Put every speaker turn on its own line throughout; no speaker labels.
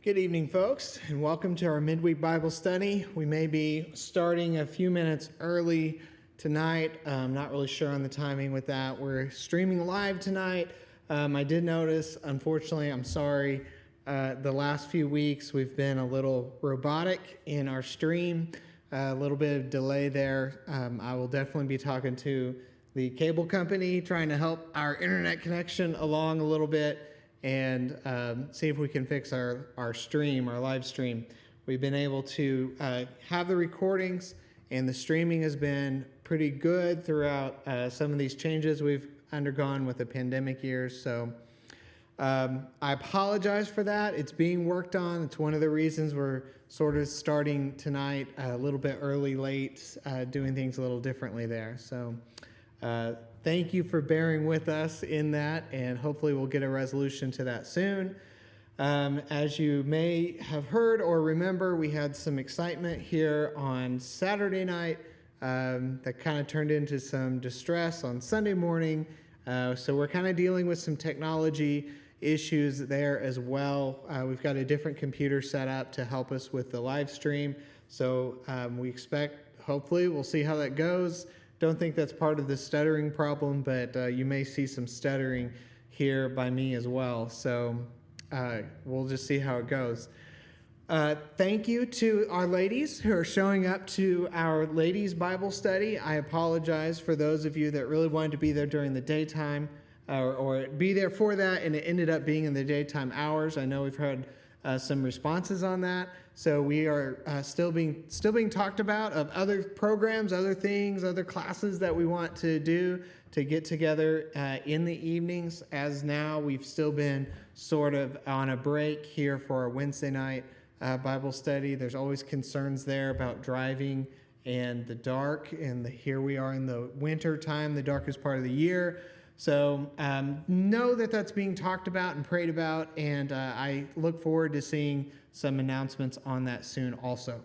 Good evening, folks, and welcome to our midweek Bible study. We may be starting a few minutes early tonight. I'm not really sure on the timing with that. We're streaming live tonight. I did notice, unfortunately, I'm sorry, the last few weeks we've been a little robotic in our stream, a little bit of delay there. I will definitely be talking to the cable company, trying to help our internet connection along a little bit, and see if we can fix our live stream. We've been able to have the recordings, and the streaming has been pretty good throughout some of these changes we've undergone with the pandemic years. So I apologize for that. It's being worked on. It's one of the reasons we're sort of starting tonight a little bit early, late, doing things a little differently there. So thank you for bearing with us in that, and hopefully we'll get a resolution to that soon. As you may have heard or remember, we had some excitement here on Saturday night that kind of turned into some distress on Sunday morning. So we're kind of dealing with some technology issues there as well. We've got a different computer set up to help us with the live stream. So we expect, hopefully, we'll see how that goes. Don't think that's part of the stuttering problem, but you may see some stuttering here by me as well. So we'll just see how it goes. Thank you to our ladies who are showing up to our ladies' Bible study. I apologize for those of you that really wanted to be there during the daytime or be there for that, and it ended up being in the daytime hours. I know we've had some responses on that. So we are still being talked about of other programs, other things, other classes that we want to do to get together in the evenings. As now, we've still been sort of on a break here for our Wednesday night Bible study. There's always concerns there about driving and the dark, and here we are in the winter time, the darkest part of the year. So know that that's being talked about and prayed about, and I look forward to seeing some announcements on that soon also.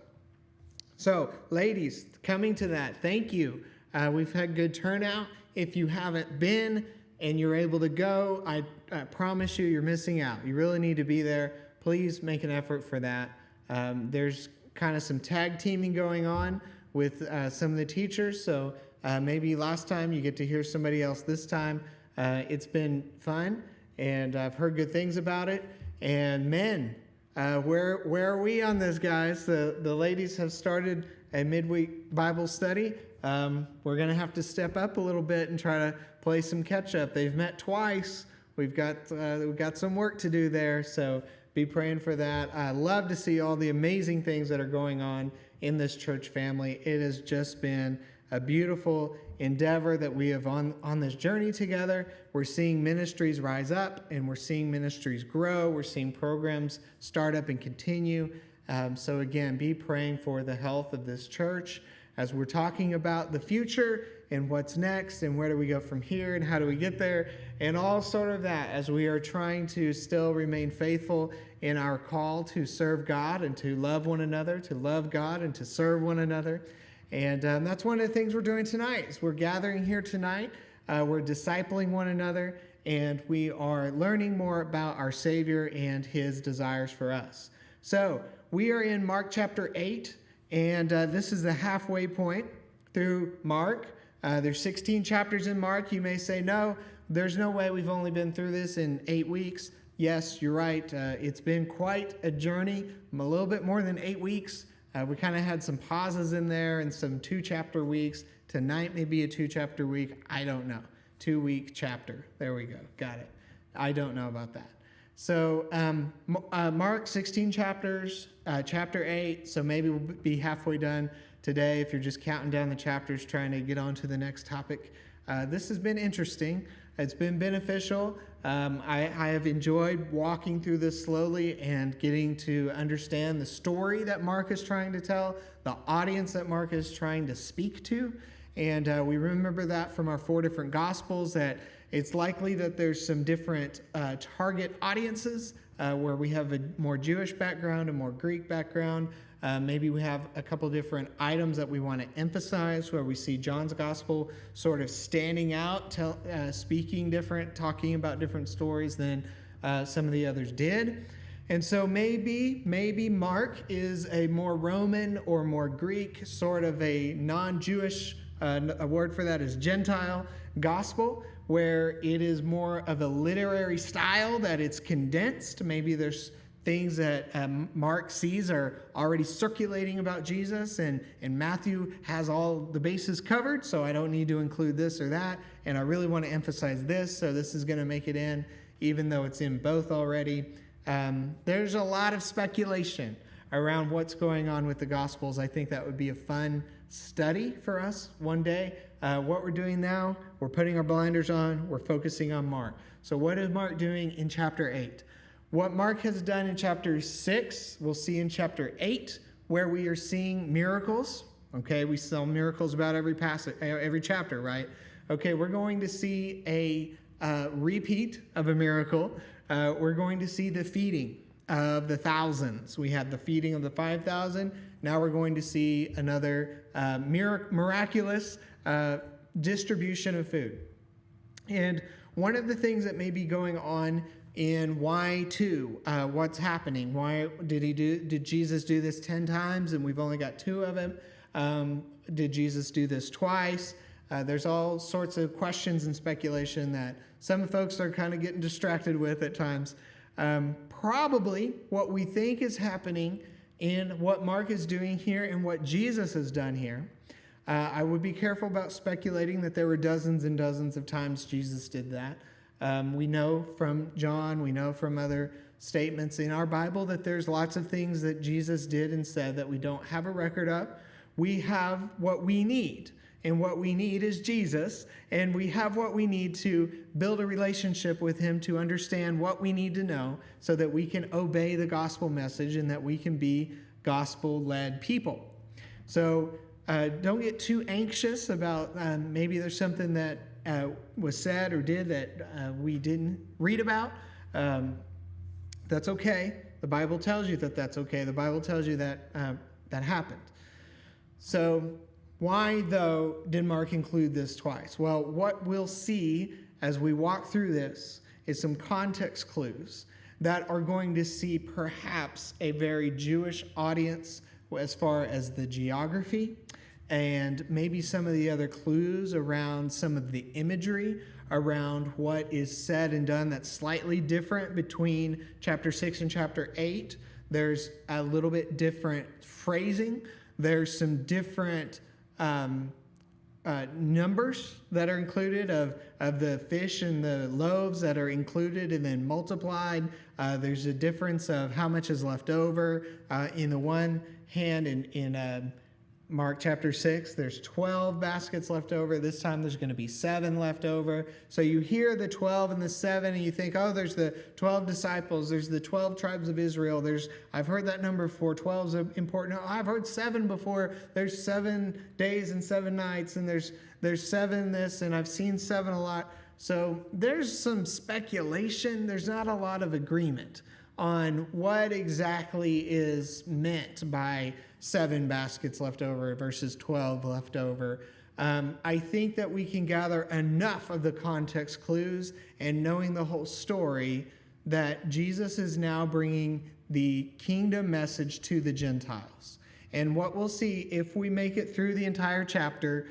So, ladies, coming to that, thank you. We've had good turnout. If you haven't been and you're able to go, I promise you're missing out. You really need to be there. Please make an effort for that. There's kind of some tag teaming going on with some of the teachers, so maybe last time you get to hear somebody else this time. It's been fun, and I've heard good things about it. And men, where are we on this, guys? The ladies have started a midweek Bible study. We're going to have to step up a little bit and try to play some catch up. They've met twice. We've got some work to do there, so be praying for that. I love to see all the amazing things that are going on in this church family. It has just been a beautiful endeavor that we have on this journey together. We're seeing ministries rise up, and we're seeing ministries grow. We're seeing programs start up and continue. So again, be praying for the health of this church as we're talking about the future and what's next and where do we go from here and how do we get there and all sort of that as we are trying to still remain faithful in our call to serve God and to love one another, to love God and to serve one another. And that's one of the things we're doing tonight. Is we're gathering here tonight. We're discipling one another, and we are learning more about our Savior and His desires for us. So we are in Mark chapter 8, and this is the halfway point through Mark. There's 16 chapters in Mark. You may say, no, there's no way we've only been through this in 8 weeks. Yes, you're right. It's been quite a journey, a little bit more than 8 weeks. We kind of had some pauses in there and some 2-chapter weeks. Tonight may be a 2-chapter week. I don't know. 2-week chapter. There we go. Got it. I don't know about that. So Mark, 16 chapters, chapter 8. So maybe we'll be halfway done today if you're just counting down the chapters, trying to get on to the next topic. This has been interesting. It's been beneficial. I have enjoyed walking through this slowly and getting to understand the story that Mark is trying to tell, the audience that Mark is trying to speak to. And we remember that from our 4 different Gospels, that it's likely that there's some different target audiences where we have a more Jewish background, a more Greek background. Maybe we have a couple different items that we want to emphasize where we see John's gospel sort of standing out, speaking different, talking about different stories than some of the others did. And so maybe Mark is a more Roman or more Greek, sort of a non-Jewish, a word for that is Gentile gospel, where it is more of a literary style, that it's condensed. Maybe there's things that Mark sees are already circulating about Jesus, and Matthew has all the bases covered, so I don't need to include this or that, and I really want to emphasize this, so this is going to make it in, even though it's in both already. There's a lot of speculation around what's going on with the Gospels. I think that would be a fun study for us one day. What we're doing now, we're putting our blinders on, we're focusing on Mark. So what is Mark doing in chapter 8? What Mark has done in chapter 6, we'll see in chapter 8, where we are seeing miracles. Okay, we saw miracles about every chapter, right? Okay, we're going to see a repeat of a miracle. We're going to see the feeding of the thousands. We had the feeding of the 5,000. Now we're going to see another miraculous distribution of food. And one of the things that may be going on in Y2, what's happening? Why did Jesus do this 10 times and we've only got 2 of them? Did Jesus do this twice? There's all sorts of questions and speculation that some folks are kind of getting distracted with at times. Probably what we think is happening in what Mark is doing here and what Jesus has done here. I would be careful about speculating that there were dozens and dozens of times Jesus did that. We know from John, we know from other statements in our Bible that there's lots of things that Jesus did and said that we don't have a record of. We have what we need, and what we need is Jesus, and we have what we need to build a relationship with him to understand what we need to know so that we can obey the gospel message and that we can be gospel-led people. So don't get too anxious about maybe there's something that was said or did that we didn't read about. That's okay. The Bible tells you that that's okay. The Bible tells you that that happened. So why, though, did Mark include this twice? Well, what we'll see as we walk through this is some context clues that are going to see perhaps a very Jewish audience as far as the geography, and maybe some of the other clues around some of the imagery around what is said and done that's slightly different between chapter 6 and chapter 8. There's a little bit different phrasing. There's some different numbers that are included of the fish and the loaves that are included and then multiplied. There's a difference of how much is left over. In the one hand, in Mark chapter 6, there's 12 baskets left over. This time there's going to be 7 left over. So you hear the 12 and the 7 and you think, oh, there's the 12 disciples. There's the 12 tribes of Israel. I've heard that number before. 12 is important. Oh, I've heard 7 before. There's 7 days and 7 nights, and there's 7 this, and I've seen 7 a lot. So there's some speculation. There's not a lot of agreement on what exactly is meant by 7 baskets left over versus 12 left over. I think that we can gather enough of the context clues and knowing the whole story that Jesus is now bringing the kingdom message to the Gentiles. And what we'll see if we make it through the entire chapter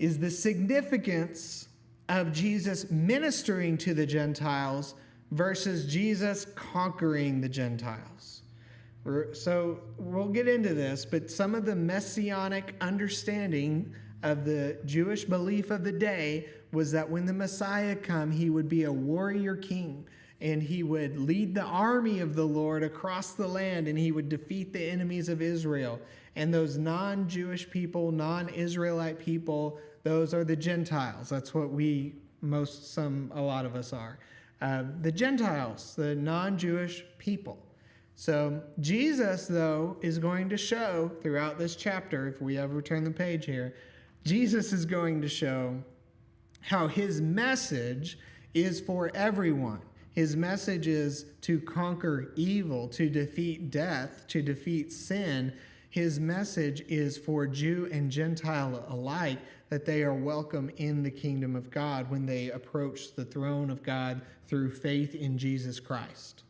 is the significance of Jesus ministering to the Gentiles versus Jesus conquering the Gentiles. So we'll get into this, but some of the messianic understanding of the Jewish belief of the day was that when the Messiah come, he would be a warrior king, and he would lead the army of the Lord across the land, and he would defeat the enemies of Israel. And those non-Jewish people, non-Israelite people, those are the Gentiles. That's what a lot of us are. The Gentiles, the non-Jewish people. So Jesus, though, is going to show throughout this chapter, if we ever turn the page here, Jesus is going to show how his message is for everyone. His message is to conquer evil, to defeat death, to defeat sin. His message is for Jew and Gentile alike, that they are welcome in the kingdom of God when they approach the throne of God through faith in Jesus Christ.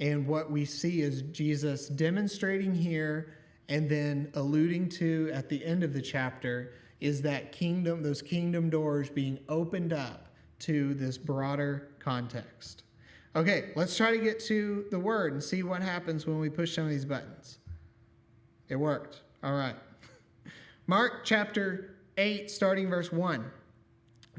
And what we see is Jesus demonstrating here and then alluding to at the end of the chapter is that kingdom, those kingdom doors being opened up to this broader context. Okay, let's try to get to the word and see what happens when we push some of these buttons. It worked. All right. Mark chapter 8, starting verse 1.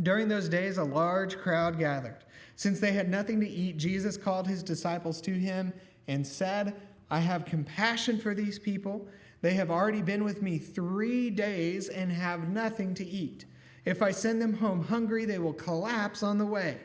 During those days, a large crowd gathered. Since they had nothing to eat, Jesus called his disciples to him and said, I have compassion for these people. They have already been with me 3 days and have nothing to eat. If I send them home hungry, they will collapse on the way,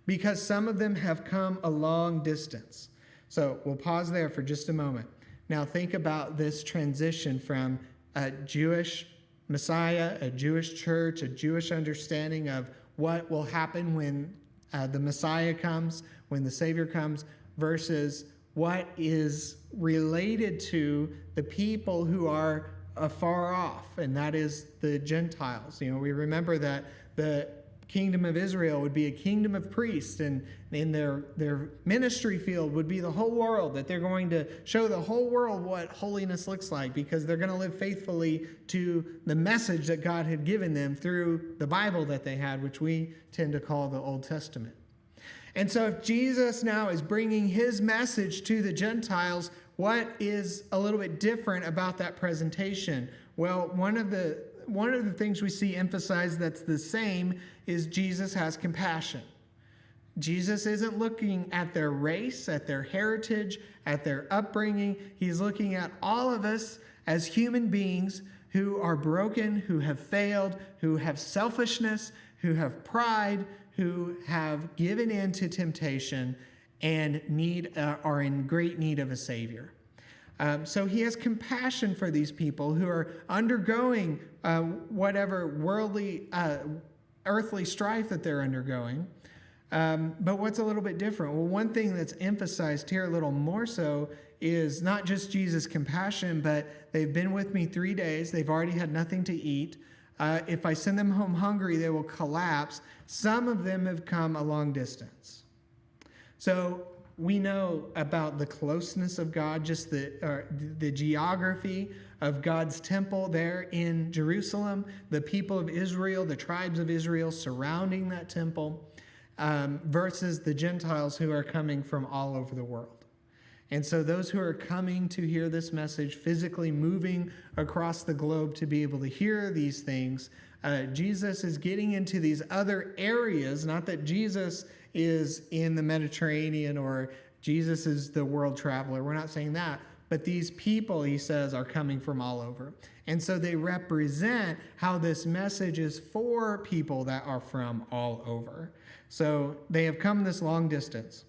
because some of them have come a long distance. So we'll pause there for just a moment. Now think about this transition from a Jewish Messiah, a Jewish church, a Jewish understanding of what will happen when the Messiah comes, when the Savior comes, versus what is related to the people who are afar off, and that is the Gentiles. You know, we remember that the kingdom of Israel would be a kingdom of priests, and in their ministry field would be the whole world, that they're going to show the whole world what holiness looks like, because they're going to live faithfully to the message that God had given them through the Bible that they had, which we tend to call the Old Testament. And so if Jesus now is bringing his message to the Gentiles, what is a little bit different about that presentation? Well, one of the things we see emphasized that's the same is Jesus has compassion. Jesus isn't looking at their race, at their heritage, at their upbringing. He's looking at all of us as human beings who are broken, who have failed, who have selfishness, who have pride, who have given in to temptation and are in great need of a Savior. So he has compassion for these people who are undergoing whatever worldly, earthly strife that they're undergoing. But what's a little bit different? Well, one thing that's emphasized here a little more so is not just Jesus' compassion, but they've been with me 3 days. They've already had nothing to eat. If I send them home hungry, they will collapse. Some of them have come a long distance. So we know about the closeness of God, just the geography of God's temple there in Jerusalem, the people of Israel, the tribes of Israel surrounding that temple, versus the Gentiles who are coming from all over the world. And so those who are coming to hear this message, physically moving across the globe to be able to hear these things, Jesus is getting into these other areas. Not that Jesus is in the Mediterranean or Jesus is the world traveler. We're not saying that. But these people, he says, are coming from all over. And so they represent how this message is for people that are from all over. So they have come this long distance.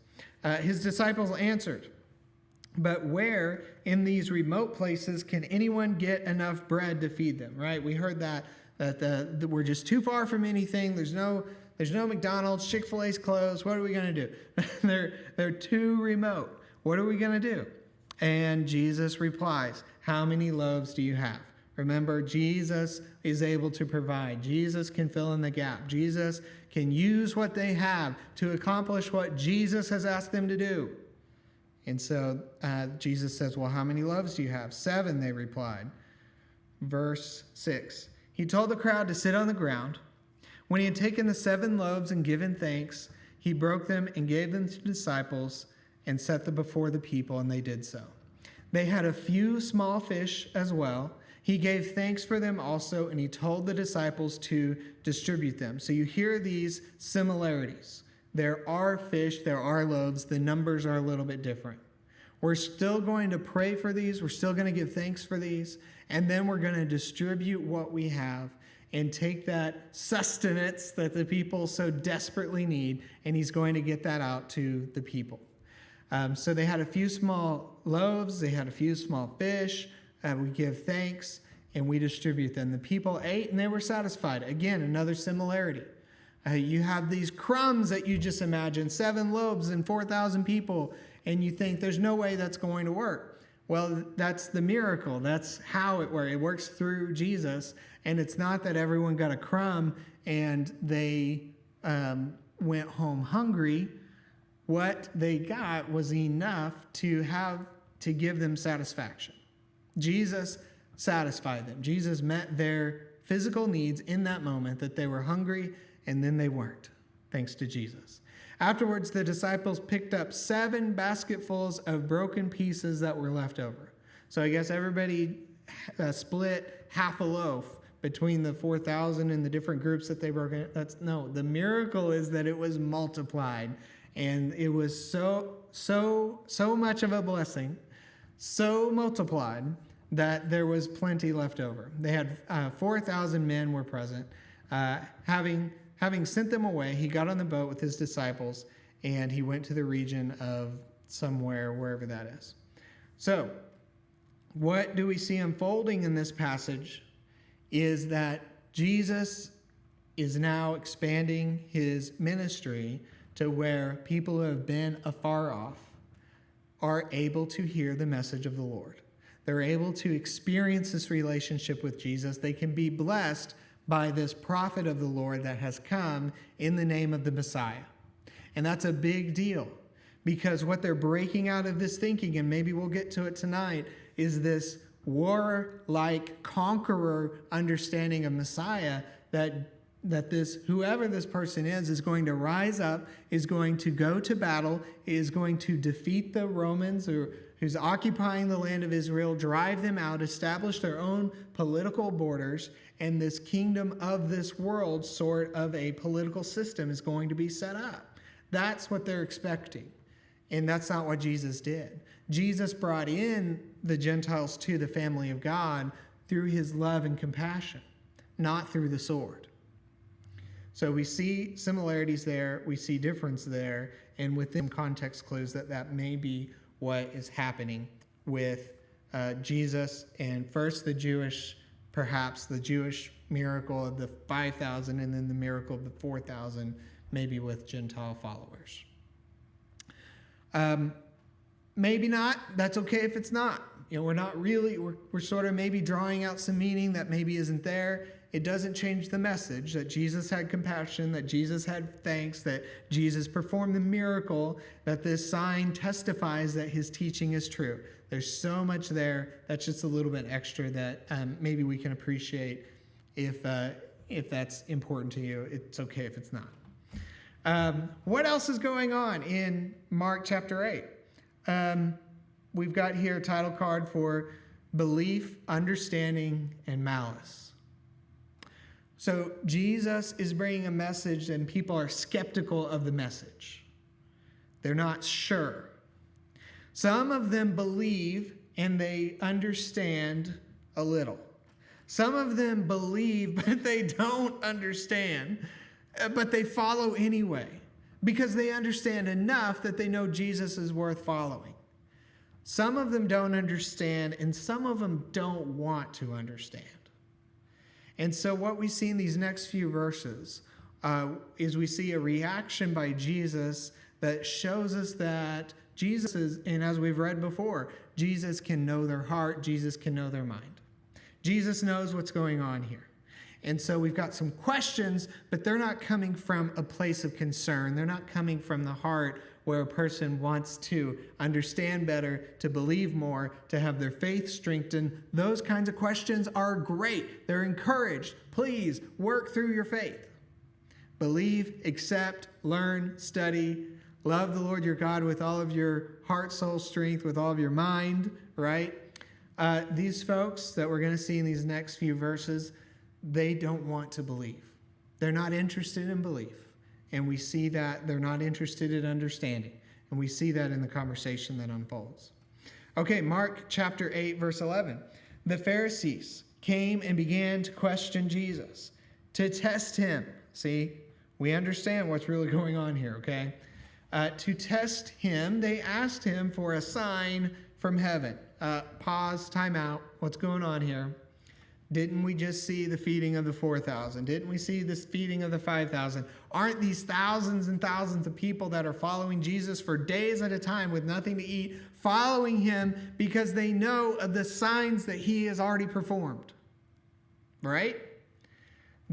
His disciples answered, but where in these remote places can anyone get enough bread to feed them, right? We heard that we're just too far from anything. There's no McDonald's, Chick-fil-A's closed. What are we going to do? They're too remote. What are we going to do? And Jesus replies, how many loaves do you have? Remember, Jesus is able to provide. Jesus can fill in the gap. Jesus can use what they have to accomplish what Jesus has asked them to do. And so Jesus says, well, how many loaves do you have? 7, they replied. Verse 6, he told the crowd to sit on the ground. When he had taken the 7 loaves and given thanks, he broke them and gave them to the disciples and set them before the people, and they did so. They had a few small fish as well. He gave thanks for them also, and he told the disciples to distribute them. So you hear these similarities. There are fish, there are loaves. The numbers are a little bit different. We're still going to pray for these. We're still going to give thanks for these. And then we're going to distribute what we have and take that sustenance that the people so desperately need, and he's going to get that out to the people. So they had a few small loaves. They had a few small fish. We give thanks, and we distribute them. The people ate, and they were satisfied. Again, another similarity. You have these crumbs that you just imagine, 7 loaves and 4,000 people, and you think there's no way that's going to work. Well, that's the miracle. That's how it works. It works through Jesus, and it's not that everyone got a crumb and they went home hungry. what they got was enough to give them satisfaction. Jesus satisfied them. Jesus met their physical needs in that moment, that they were hungry and then they weren't, thanks to Jesus. Afterwards, the disciples picked up 7 basketfuls of broken pieces that were left over. So I guess everybody split half a loaf between the 4,000 and the different groups that they broke in. The miracle is that it was multiplied, and it was so much of a blessing, so multiplied that there was plenty left over. They had 4,000 men were present. Having sent them away, he got on the boat with his disciples, and he went to the region of somewhere, wherever that is. So, what do we see unfolding in this passage is that Jesus is now expanding his ministry to where people who have been afar off are able to hear the message of the Lord. They're able to experience this relationship with Jesus. They can be blessed by this prophet of the Lord that has come in the name of the Messiah. And that's a big deal, because what they're breaking out of this thinking, and maybe we'll get to it tonight, is this warlike conqueror understanding of Messiah, that this whoever this person is going to rise up, is going to go to battle, is going to defeat the Romans who's occupying the land of Israel, drive them out, establish their own political borders, and this kingdom of this world, sort of a political system, is going to be set up. That's what they're expecting. And that's not what Jesus did. Jesus brought in the Gentiles to the family of God through his love and compassion, not through the sword. So we see similarities there, we see difference there, and within context clues that may be what is happening with Jesus, and first perhaps the Jewish miracle of the 5,000, and then the miracle of the 4,000, maybe with Gentile followers. Maybe not. That's okay if it's not. We're sort of maybe drawing out some meaning that maybe isn't there. It doesn't change the message that Jesus had compassion, that Jesus had thanks, that Jesus performed the miracle, that this sign testifies that his teaching is true. There's so much there that's just a little bit extra that maybe we can appreciate if that's important to you. It's okay if it's not. What else is going on in Mark chapter 8? We've got here a title card for belief, understanding, and malice. So Jesus is bringing a message, and people are skeptical of the message. They're not sure. Some of them believe and they understand a little. Some of them believe, but they don't understand, but they follow anyway, because they understand enough that they know Jesus is worth following. Some of them don't understand, and some of them don't want to understand. And so what we see in these next few verses is we see a reaction by Jesus that shows us that Jesus is, and as we've read before, Jesus can know their heart, Jesus can know their mind. Jesus knows what's going on here. And so we've got some questions, but they're not coming from a place of concern. They're not coming from the heart where a person wants to understand better, to believe more, to have their faith strengthened. Those kinds of questions are great. They're encouraged. Please work through your faith. Believe, accept, learn, study, love the Lord your God with all of your heart, soul, strength, with all of your mind, right? These folks that we're going to see in these next few verses, they don't want to believe. They're not interested in belief. And we see that they're not interested in understanding. And we see that in the conversation that unfolds. Okay, Mark chapter 8, verse 11. The Pharisees came and began to question Jesus, to test him. See, we understand what's really going on here, okay? To test him, they asked him for a sign from heaven. Pause, time out. What's going on here? Didn't we just see the feeding of the 4,000? Didn't we see this feeding of the 5,000? Aren't these thousands and thousands of people that are following Jesus for days at a time with nothing to eat, following him because they know of the signs that he has already performed? Right?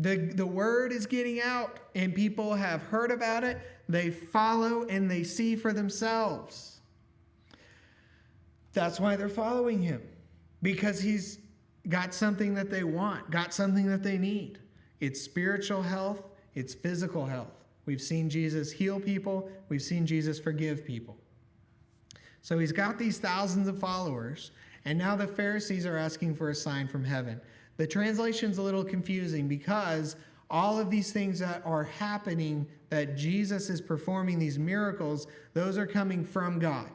The word is getting out, and people have heard about it. They follow and they see for themselves. That's why they're following him, because he's got something that they want, got something that they need. It's spiritual health, it's physical health. We've seen Jesus heal people, we've seen Jesus forgive people. So he's got these thousands of followers, and now the Pharisees are asking for a sign from heaven. The translation's a little confusing because all of these things that are happening, that Jesus is performing these miracles, those are coming from God.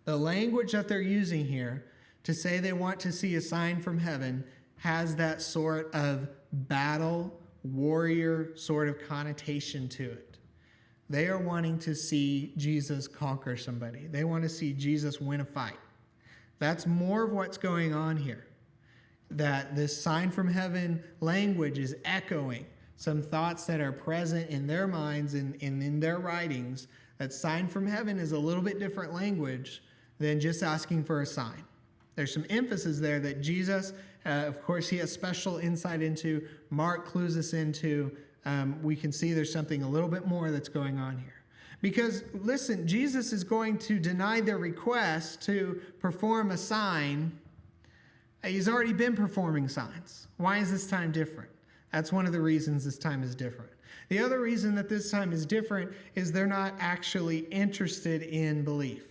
The language that they're using here to say they want to see a sign from heaven has that sort of battle, warrior sort of connotation to it. They are wanting to see Jesus conquer somebody. They want to see Jesus win a fight. That's more of what's going on here. That this sign from heaven language is echoing some thoughts that are present in their minds and in their writings. That sign from heaven is a little bit different language than just asking for a sign. There's some emphasis there that Jesus, of course, he has special insight into. Mark clues us into. We can see there's something a little bit more that's going on here. Because, listen, Jesus is going to deny their request to perform a sign. He's already been performing signs. Why is this time different? That's one of the reasons this time is different. The other reason that this time is different is they're not actually interested in belief.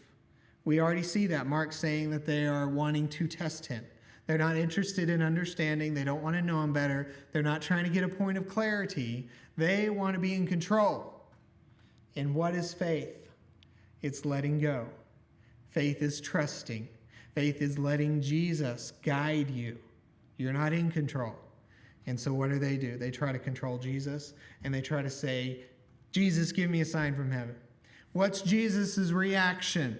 We already see that. Mark's saying that they are wanting to test him. They're not interested in understanding. They don't want to know him better. They're not trying to get a point of clarity. They want to be in control. And what is faith? It's letting go. Faith is trusting. Faith is letting Jesus guide you. You're not in control. And so what do? They try to control Jesus, and they try to say, Jesus, give me a sign from heaven. What's Jesus' reaction?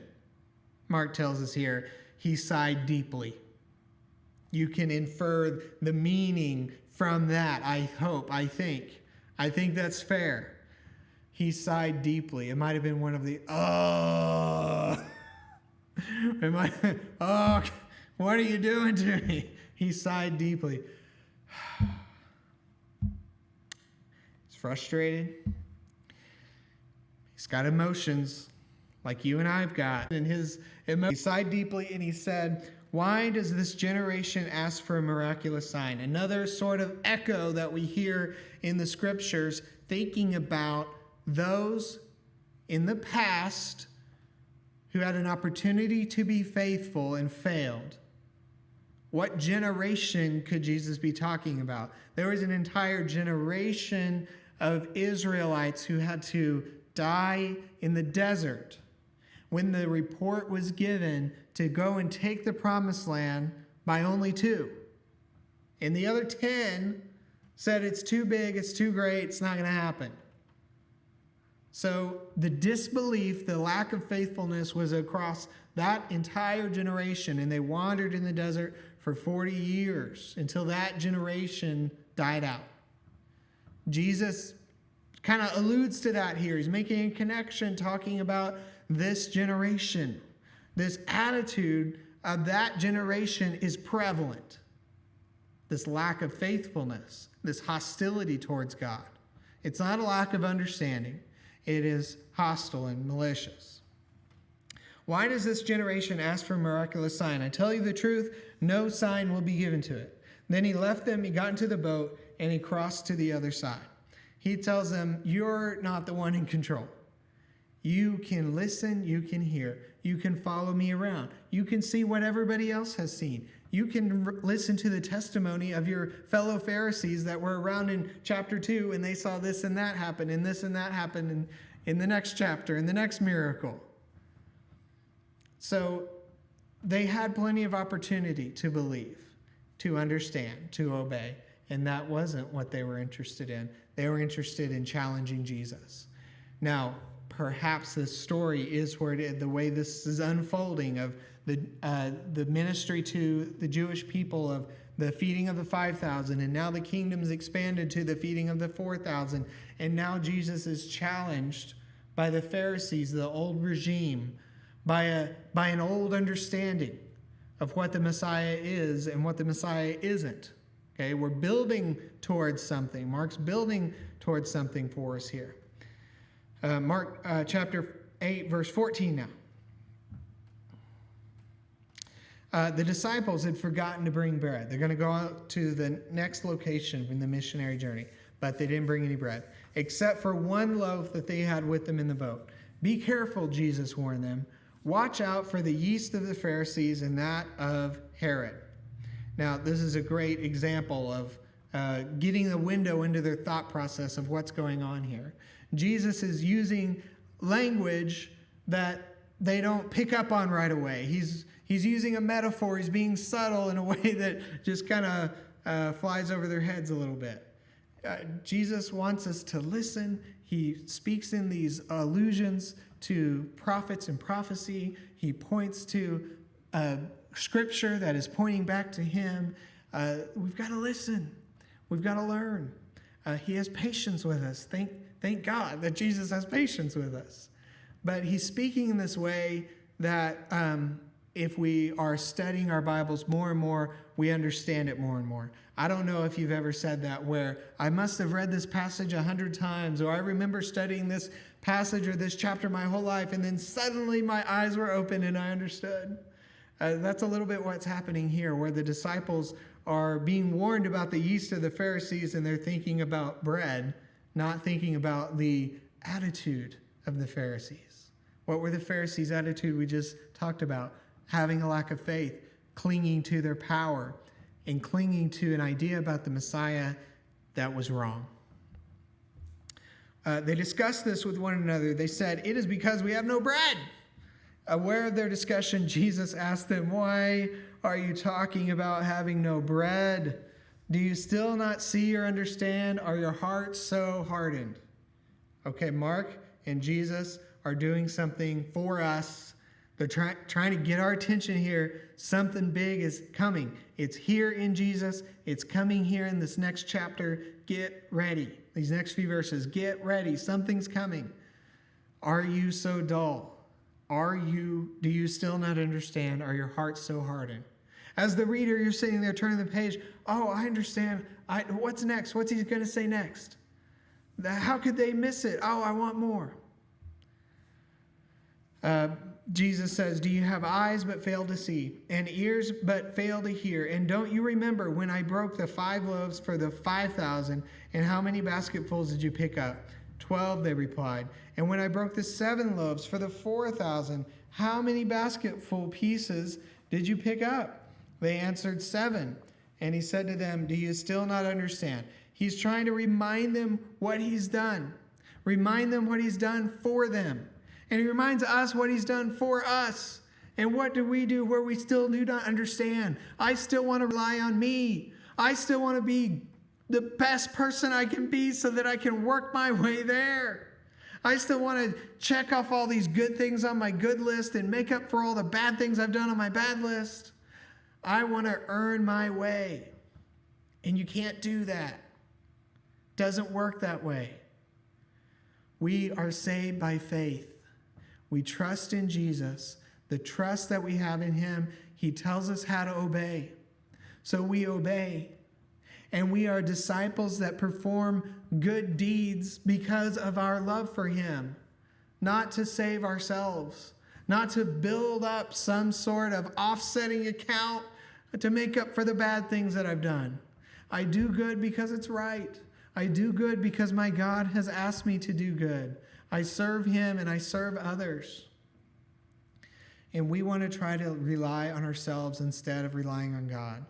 Mark tells us here, he sighed deeply. You can infer the meaning from that, I hope, I think. I think that's fair. He sighed deeply. It might have been one of the, what are you doing to me? He sighed deeply. He's frustrated. He's got emotions like you and I've got. And his emotions, he sighed deeply and he said, why does this generation ask for a miraculous sign? Another sort of echo that we hear in the scriptures, thinking about those in the past who had an opportunity to be faithful and failed. What generation could Jesus be talking about? There was an entire generation of Israelites who had to die in the desert when the report was given to go and take the promised land by only 2. And the other 10 said it's too big, it's too great, it's not going to happen. So the disbelief, the lack of faithfulness was across that entire generation, and they wandered in the desert for 40 years until that generation died out. Jesus kind of alludes to that here. He's making a connection, talking about this generation. This attitude of that generation is prevalent. This lack of faithfulness, this hostility towards God. It's not a lack of understanding. It is hostile and malicious. Why does this generation ask for a miraculous sign? I tell you the truth, no sign will be given to it. Then he left them, he got into the boat, and he crossed to the other side. He tells them, you're not the one in control. You can listen, you can hear, you can follow me around. You can see what everybody else has seen. You can listen to the testimony of your fellow Pharisees that were around in chapter 2, and they saw this and that happen, and this and that happened in the next chapter, in the next miracle. So they had plenty of opportunity to believe, to understand, to obey, and that wasn't what they were interested in. They were interested in challenging Jesus. Now, perhaps this story is where the way this is unfolding of the ministry to the Jewish people of the feeding of the 5,000, and now the kingdom's expanded to the feeding of the 4,000, and now Jesus is challenged by the Pharisees, the old regime, by an old understanding of what the Messiah is and what the Messiah isn't. Okay, we're building towards something. Mark's building towards something for us here. Mark chapter 8, verse 14 now. The disciples had forgotten to bring bread. They're going to go out to the next location in the missionary journey, but they didn't bring any bread, except for one loaf that they had with them in the boat. Be careful, Jesus warned them. Watch out for the yeast of the Pharisees and that of Herod. Now, this is a great example of getting the window into their thought process of what's going on here. Jesus is using language that they don't pick up on right away. He's using a metaphor. He's being subtle in a way that just kind of flies over their heads a little bit. Jesus wants us to listen. He speaks in these allusions to prophets and prophecy. He points to scripture that is pointing back to him. We've got to listen. We've got to learn. He has patience with us. Thank God that Jesus has patience with us. But he's speaking in this way that if we are studying our Bibles more and more, we understand it more and more. I don't know if you've ever said that, where I must have read this passage 100 times, or I remember studying this passage or this chapter my whole life, and then suddenly my eyes were open and I understood. That's a little bit what's happening here, where the disciples are being warned about the yeast of the Pharisees, and they're thinking about bread, not thinking about the attitude of the Pharisees. What were the Pharisees' attitude we just talked about? Having a lack of faith, clinging to their power, and clinging to an idea about the Messiah that was wrong. They discussed this with one another. They said, "It is because we have no bread." Aware of their discussion, Jesus asked them, "Why are you talking about having no bread? Do you still not see or understand? Are your hearts so hardened?" Okay, Mark and Jesus are doing something for us. They're trying to get our attention here. Something big is coming. It's here in Jesus. It's coming here in this next chapter. Get ready. These next few verses. Get ready. Something's coming. Are you so dull? Do you still not understand? Are your hearts so hardened? As the reader, you're sitting there turning the page. Oh, I understand. What's next? What's he going to say next? How could they miss it? Oh, I want more. Jesus says, "Do you have eyes but fail to see, and ears but fail to hear? And don't you remember when I broke the 5 loaves for the 5,000, and how many basketfuls did you pick up?" 12, they replied. "And when I broke the 7 loaves for the 4,000, how many basketful pieces did you pick up?" They answered, 7. And he said to them, "Do you still not understand?" He's trying to remind them what he's done. Remind them what he's done for them. And he reminds us what he's done for us. And what do we do where we still do not understand? I still want to rely on me. I still want to be the best person I can be so that I can work my way there. I still want to check off all these good things on my good list and make up for all the bad things I've done on my bad list. I want to earn my way. And you can't do that. Doesn't work that way. We are saved by faith. We trust in Jesus. The trust that we have in him, he tells us how to obey. So we obey. And we are disciples that perform good deeds because of our love for him. Not to save ourselves. Not to build up some sort of offsetting account to make up for the bad things that I've done. I do good because it's right. I do good because my God has asked me to do good. I serve him and I serve others. And we want to try to rely on ourselves instead of relying on God.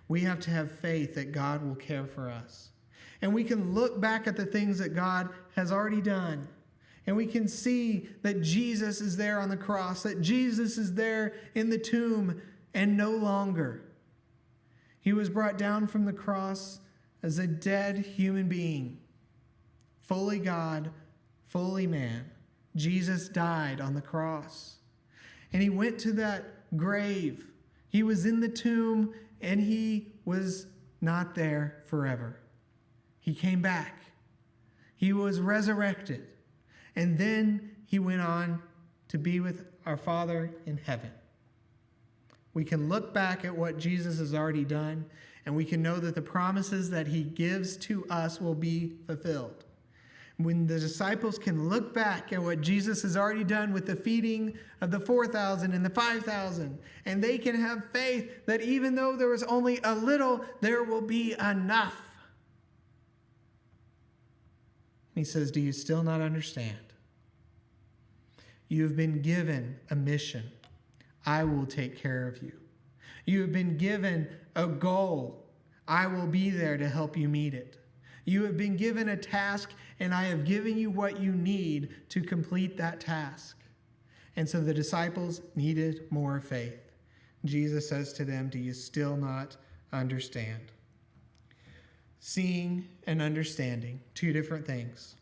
We have to have faith that God will care for us. And we can look back at the things that God has already done. And we can see that Jesus is there on the cross, that Jesus is there in the tomb and no longer. He was brought down from the cross as a dead human being, fully God, fully man. Jesus died on the cross. And he went to that grave. He was in the tomb and he was not there forever. He came back. He was resurrected. And then he went on to be with our Father in heaven. We can look back at what Jesus has already done, And we can know that the promises that he gives to us will be fulfilled. When the disciples can look back at what Jesus has already done with the feeding of the 4,000 and the 5,000, and they can have faith that even though there was only a little, there will be enough. He says, do you still not understand? You have been given a mission. I will take care of you. You have been given a goal. I will be there to help you meet it. You have been given a task, and I have given you what you need to complete that task. And so the disciples needed more faith. Jesus says to them, do you still not understand? Seeing and understanding, two different things.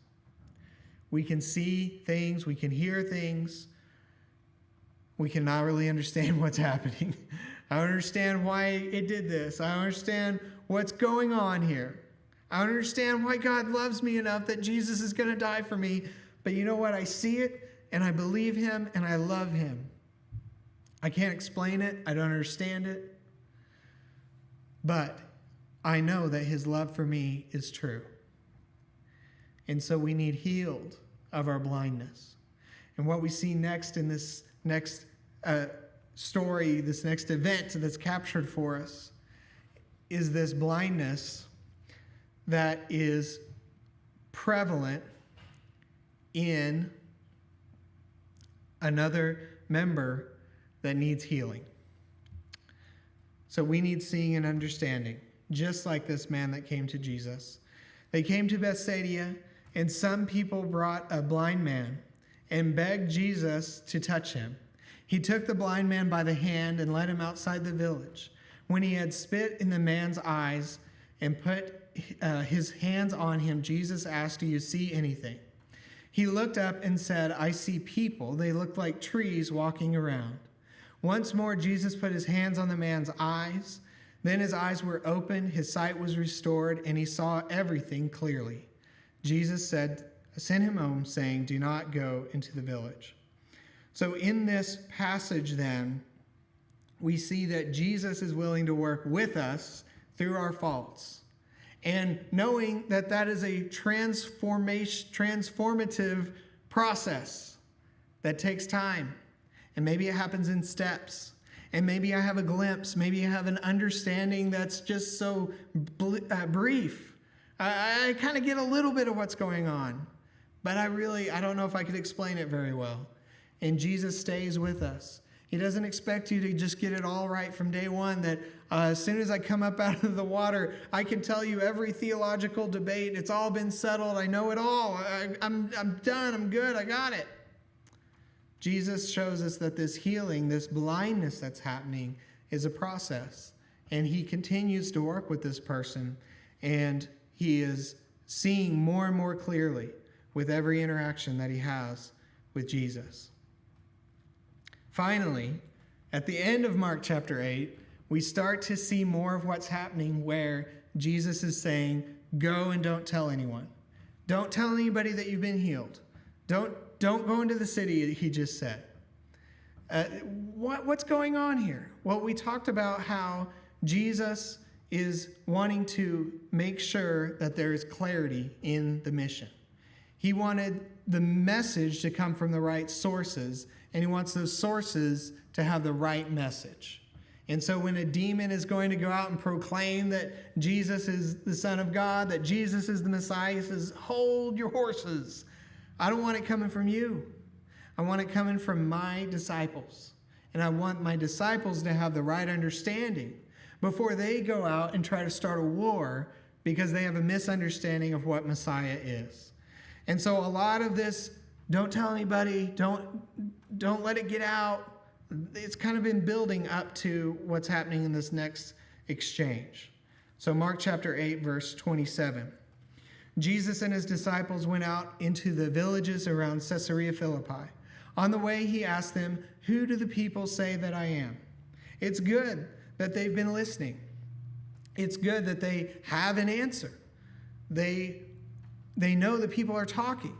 We can see things, we can hear things. We cannot really understand what's happening. I understand why it did this. I understand what's going on here. I understand why God loves me enough that Jesus is going to die for me. But you know what? I see it, and I believe him, and I love him. I can't explain it. I don't understand it. But I know that his love for me is true. And so we need healed of our blindness. And what we see next in this next story, this next event that's captured for us, is this blindness that is prevalent in another member that needs healing. So we need seeing and understanding, just like this man that came to Jesus. They came to Bethsaida, and some people brought a blind man and begged Jesus to touch him. He took the blind man by the hand and led him outside the village. When he had spit in the man's eyes and put his hands on him, Jesus asked, do you see anything? He looked up and said, I see people. They look like trees walking around. Once more, Jesus put his hands on the man's eyes. Then his eyes were opened, his sight was restored, and he saw everything clearly. Jesus sent him home, saying, do not go into the village. So in this passage then, we see that Jesus is willing to work with us through our faults. And knowing that that is a transformative process that takes time. And maybe it happens in steps. And maybe I have a glimpse. Maybe I have an understanding that's just so brief. I kind of get a little bit of what's going on. But I don't know if I could explain it very well. And Jesus stays with us. He doesn't expect you to just get it all right from day one, that as soon as I come up out of the water, I can tell you every theological debate. It's all been settled. I know it all. I'm done. I'm good. I got it. Jesus shows us that this healing, this blindness that's happening, is a process. And he continues to work with this person. And he is seeing more and more clearly with every interaction that he has with Jesus. Finally, at the end of Mark chapter 8, we start to see more of what's happening where Jesus is saying, go and don't tell anyone. Don't tell anybody that you've been healed. Don't go into the city, he just said. What's going on here? Well, we talked about how Jesus is wanting to make sure that there is clarity in the mission. He wanted the message to come from the right sources, and he wants those sources to have the right message. And so when a demon is going to go out and proclaim that Jesus is the Son of God, that Jesus is the Messiah, he says, hold your horses. I don't want it coming from you. I want it coming from my disciples. And I want my disciples to have the right understanding before they go out and try to start a war because they have a misunderstanding of what Messiah is. And so a lot of this, don't tell anybody, don't let it get out. It's kind of been building up to what's happening in this next exchange. So Mark chapter 8, verse 27. Jesus and his disciples went out into the villages around Caesarea Philippi. On the way, he asked them, who do the people say that I am? It's good that they've been listening. It's good that they have an answer. They know the people are talking.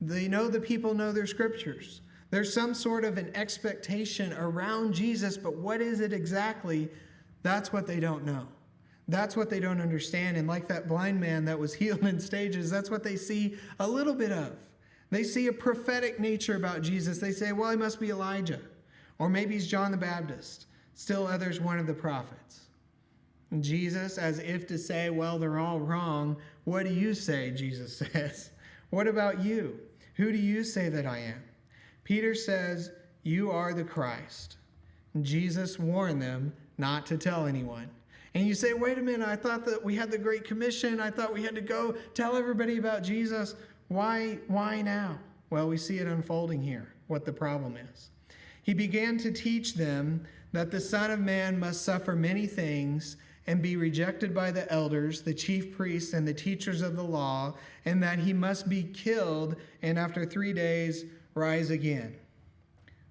They know the people know their scriptures. There's some sort of an expectation around Jesus, but what is it exactly? That's what they don't know. That's what they don't understand. And like that blind man that was healed in stages, that's what they see a little bit of. They see a prophetic nature about Jesus. They say, well, he must be Elijah. Or maybe he's John the Baptist. Still others, one of the prophets. And Jesus, as if to say, well, they're all wrong. What do you say, Jesus says? What about you? Who do you say that I am? Peter says, you are the Christ. And Jesus warned them not to tell anyone. And you say, wait a minute, I thought that we had the Great Commission. I thought we had to go tell everybody about Jesus. Why now? Well, we see it unfolding here, what the problem is. He began to teach them that the Son of Man must suffer many things and be rejected by the elders, the chief priests, and the teachers of the law, and that he must be killed and after 3 days rise again.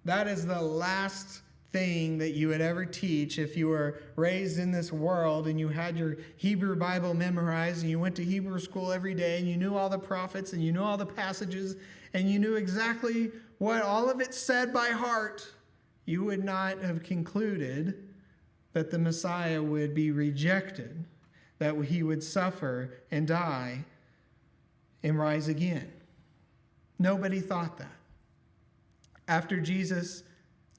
That is the last thing that you would ever teach if you were raised in this world and you had your Hebrew Bible memorized and you went to Hebrew school every day and you knew all the prophets and you knew all the passages and you knew exactly what all of it said by heart. You would not have concluded that the Messiah would be rejected, that he would suffer and die and rise again. Nobody thought that. After Jesus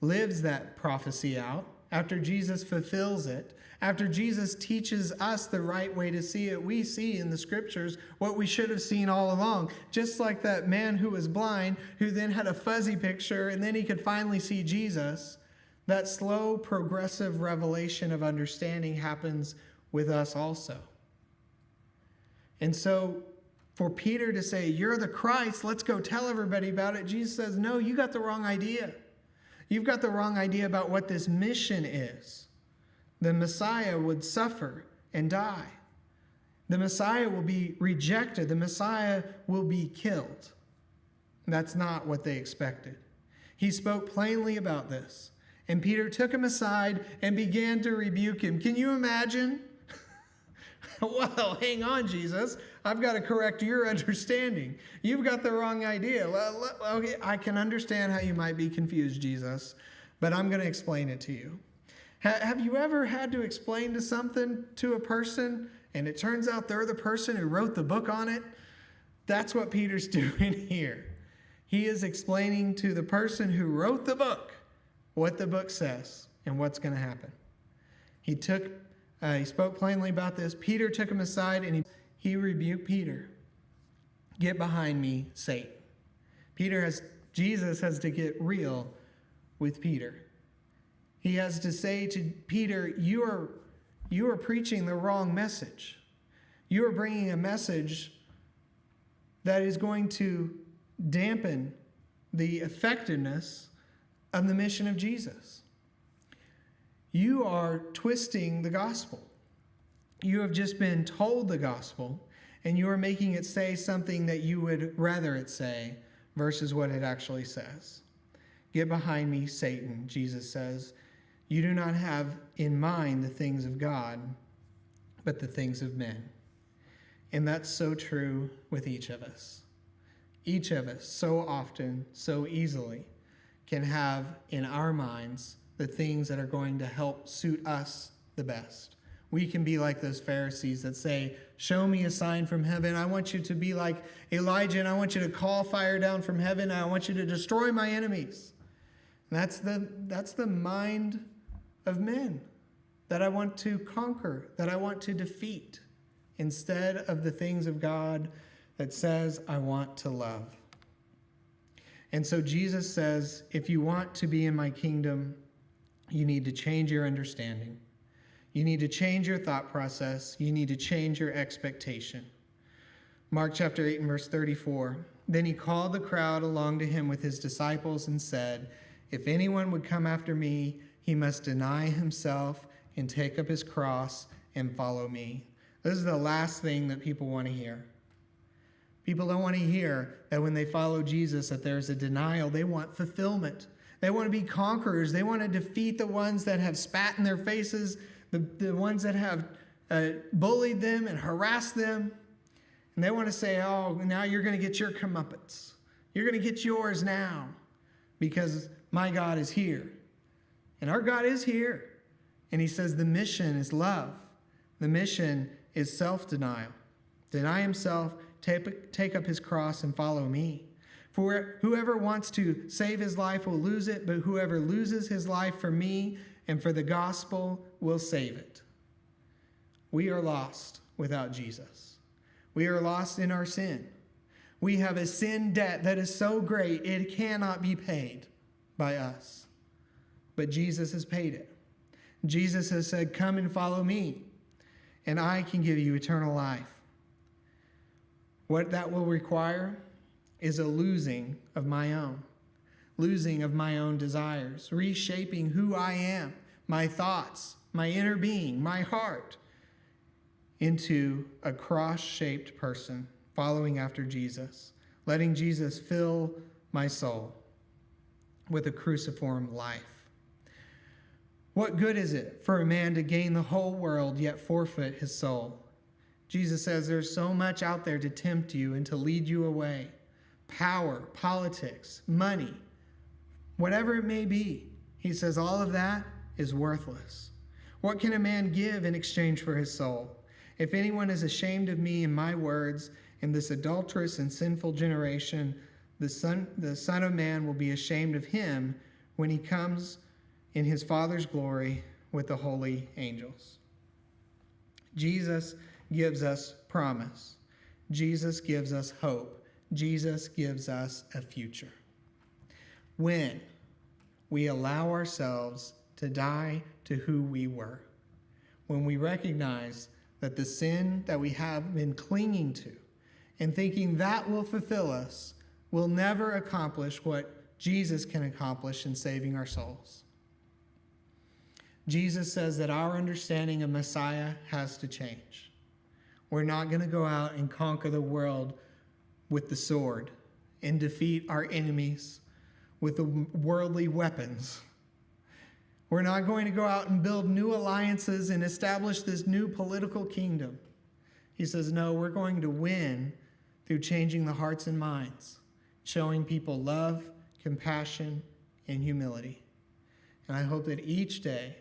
lives that prophecy out, after Jesus fulfills it, after Jesus teaches us the right way to see it, we see in the scriptures what we should have seen all along. Just like that man who was blind, who then had a fuzzy picture, and then he could finally see Jesus. That slow, progressive revelation of understanding happens with us also. And so for Peter to say, you're the Christ, let's go tell everybody about it, Jesus says, no, you got the wrong idea. You've got the wrong idea about what this mission is. The Messiah would suffer and die. The Messiah will be rejected. The Messiah will be killed. That's not what they expected. He spoke plainly about this. And Peter took him aside and began to rebuke him. Can you imagine? Well, hang on, Jesus. I've got to correct your understanding. You've got the wrong idea. Okay, I can understand how you might be confused, Jesus, but I'm going to explain it to you. Have you ever had to explain something to a person, and it turns out they're the person who wrote the book on it? That's what Peter's doing here. He is explaining to the person who wrote the book what the book says and what's going to happen. He spoke plainly about this. Peter took him aside and he rebuked Peter. Get behind me, Satan. Jesus has to get real with Peter. He has to say to Peter, you are preaching the wrong message. You are bringing a message that is going to dampen the effectiveness of the mission of Jesus. You are twisting the gospel. You have just been told the gospel, and you are making it say something that you would rather it say versus what it actually says. Get behind me, Satan, Jesus says. You do not have in mind the things of God, but the things of men. And that's so true with each of us. Each of us, so often, so easily, can have in our minds the things that are going to help suit us the best. We can be like those Pharisees that say, show me a sign from heaven. I want you to be like Elijah, and I want you to call fire down from heaven. And I want you to destroy my enemies. And that's the mind of men that I want to conquer, that I want to defeat, instead of the things of God that says, I want to love. And so Jesus says, if you want to be in my kingdom, you need to change your understanding. You need to change your thought process. You need to change your expectation. Mark chapter 8 and verse 34. Then he called the crowd along to him with his disciples and said, if anyone would come after me, he must deny himself and take up his cross and follow me. This is the last thing that people want to hear. People don't want to hear that when they follow Jesus that there's a denial. They want fulfillment. They want to be conquerors. They want to defeat the ones that have spat in their faces, the ones that have bullied them and harassed them. And they want to say, oh, now you're going to get your comeuppance. You're going to get yours now because my God is here. And our God is here. And he says the mission is love. The mission is self-denial. Deny himself, take up his cross, and follow me. For whoever wants to save his life will lose it, but whoever loses his life for me and for the gospel will save it. We are lost without Jesus. We are lost in our sin. We have a sin debt that is so great it cannot be paid by us. But Jesus has paid it. Jesus has said, "Come and follow me, and I can give you eternal life." What that will require is a losing of my own desires, reshaping who I am, my thoughts, my inner being, my heart, into a cross-shaped person, following after Jesus, letting Jesus fill my soul with a cruciform life. What good is it for a man to gain the whole world yet forfeit his soul? Jesus says there's so much out there to tempt you and to lead you away. Power, politics, money, whatever it may be. He says all of that is worthless. What can a man give in exchange for his soul? If anyone is ashamed of me and my words in this adulterous and sinful generation, the Son of Man will be ashamed of him when he comes in his Father's glory with the holy angels. Jesus gives us promise. Jesus gives us hope. Jesus gives us a future. When we allow ourselves to die to who we were, when we recognize that the sin that we have been clinging to and thinking that will fulfill us will never accomplish what Jesus can accomplish in saving our souls. Jesus says that our understanding of Messiah has to change. We're not going to go out and conquer the world with the sword and defeat our enemies with the worldly weapons. We're not going to go out and build new alliances and establish this new political kingdom. He says, no, we're going to win through changing the hearts and minds, showing people love, compassion, and humility. And I hope that each day